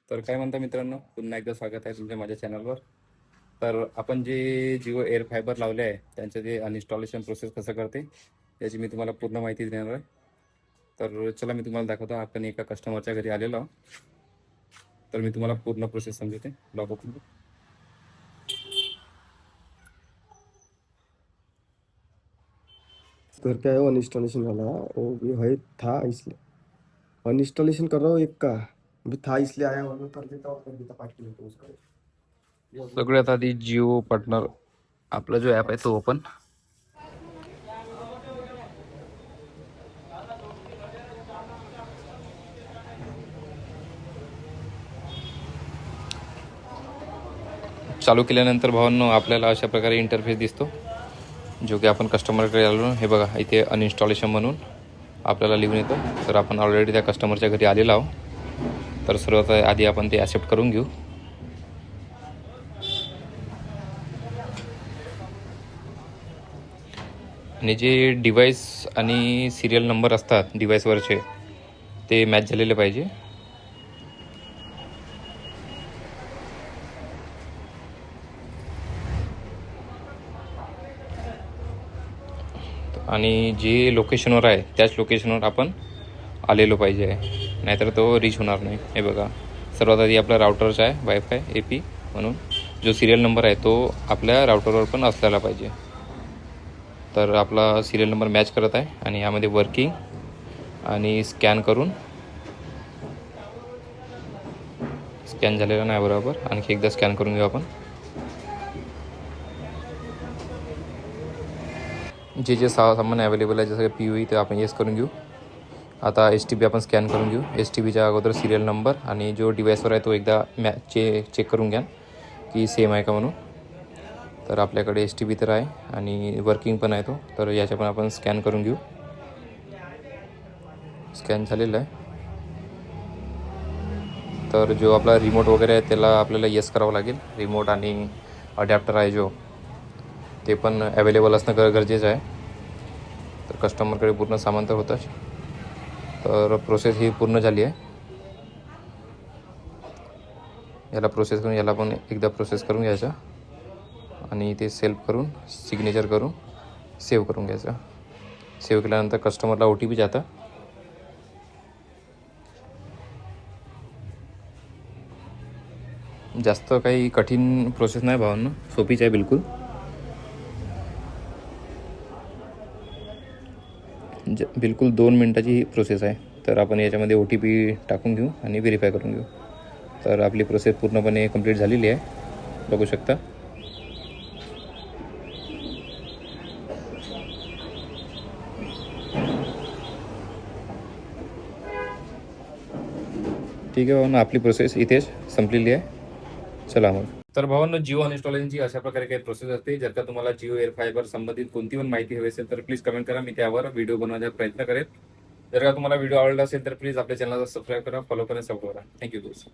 तर काय म्हणता मित्रांनो, पुन्हा एकदा स्वागत आहे तुमच्या माझ्या चॅनलवर. तर आपण जे जिओ एअर फायबर लावले आहे त्यांचं जे अनइन्स्टॉलेशन प्रोसेस कसं करते याची मी तुम्हाला पूर्ण माहिती देणार आहे. तर चला मी तुम्हाला दाखवतो. आपण एका कस्टमरच्या घरी आलेलो आहोत. तर मी तुम्हाला पूर्ण प्रोसेस समजवते. लॉग ओपन करू. घर पे आया अनइंस्टॉलेशन वाला वो भी है था इसलिए अनइंस्टॉलेशन कर रहा हूँ एक का भी था इसलिए आया और मैं कर देता हूँ कर देता पार्ट के लिए तो उसका सगळ्यात आधी जिओ पार्टनर आपला जो ॲप आहे तो ओपन. चालू केल्यानंतर भावांनो आपल्याला अशा प्रकारे इंटरफेस दिसतो, जो की आपण कस्टमरकडे आलो. हे बघा इथे अनइन्स्टॉलेशन म्हणून आपल्याला लिहून येतं. तर आपण ऑलरेडी त्या कस्टमरच्या घरी आलेलो आहोत. तर सर्वात आधी आपण ते ॲक्सेप्ट करून घेऊ. आणि जे डिव्हाइस आणि सिरियल नंबर असतात डिव्हाइसवरचे ते मॅच झालेले पाहिजे. आणि जे लोकेशनवर आहे त्याच लोकेशनवर आपण आलेलो पाहिजे, नाहीतर तो रीच होणार नाही. हे बघा सर्वात आधी आपला राउटरचा आहे वायफाय AP म्हणून जो सिरियल नंबर आहे तो आपल्या राउटरवर पण असलेला पाहिजे. तर आपला सिरियल नंबर मॅच करत आहे आणि यामध्ये वर्किंग आणि स्कॅन करून स्कॅन झालेला नाही बरोबर. आणखी एकदा स्कॅन करून घेऊ आपण. जे सामान अवेलेबल आहे जसं POE ते आपण येस करून घेऊ. आता STB आपण स्कॅन करून घेऊ. STBच्या अगोदर सिरियल नंबर आणि जो डिव्हाइसवर आहे तो एकदा चेक करून घ्या की सेम आहे का म्हणून. तर आपल्याकडे STB तर आहे आणि वर्किंग पण आहे तो. तर याच्या पण आपण स्कॅन करून घेऊ. स्कॅन झालेलं आहे. तर जो आपला रिमोट वगैरे आहे त्याला आपल्याला येस करावं लागेल. रिमोट आणि अडॅप्टर आहे जो ते पण अवेलेबल असणं गरजेचं आहे. तर कस्टमरकडे पूर्ण सामान तर होतंच. तर प्रोसेस ही पूर्ण झाली आहे. याला प्रोसेस करून याला पण एकदा प्रोसेस करून घ्यायचा आणि ते सेल्फ करून सिग्नेचर करून सेव्ह करून घ्यायचं. सेव्ह केल्यानंतर कस्टमरला OTP जातं. जास्त काही कठीण प्रोसेस नाही भावांनो, सोपीच आहे बिलकुल. बिलकुल 2 मिनटाची ही प्रोसेस आहे. तर आपण याच्यामध्ये OTP टाकून घेऊ आणि व्हेरीफाय करून घेऊ. तर आपली प्रोसेस पूर्णपणे कंप्लीट झालेली आहे, बघू शकता. ठीक आहे भावांनो, आपली प्रोसेस इथेच संपलेली आहे. चला मग. तर भावांनो, जिओ अनइन्स्टॉलेशनची अशा प्रकारे काही प्रोसेस असते. जर का तुम्हाला जिओ एअर फायबर संबंधित कोणती पण माहिती हवी असेल तर प्लीज कमेंट करा. मी त्यावर व्हिडिओ बनवण्याचा प्रयत्न करेल. जर का तुम्हाला व्हिडिओ आवडला असेल तर प्लीज आपल्या चॅनलला सबस्क्राईब करा, फॉलो करा, सपोर्ट करा. थँक्यू दोस्त.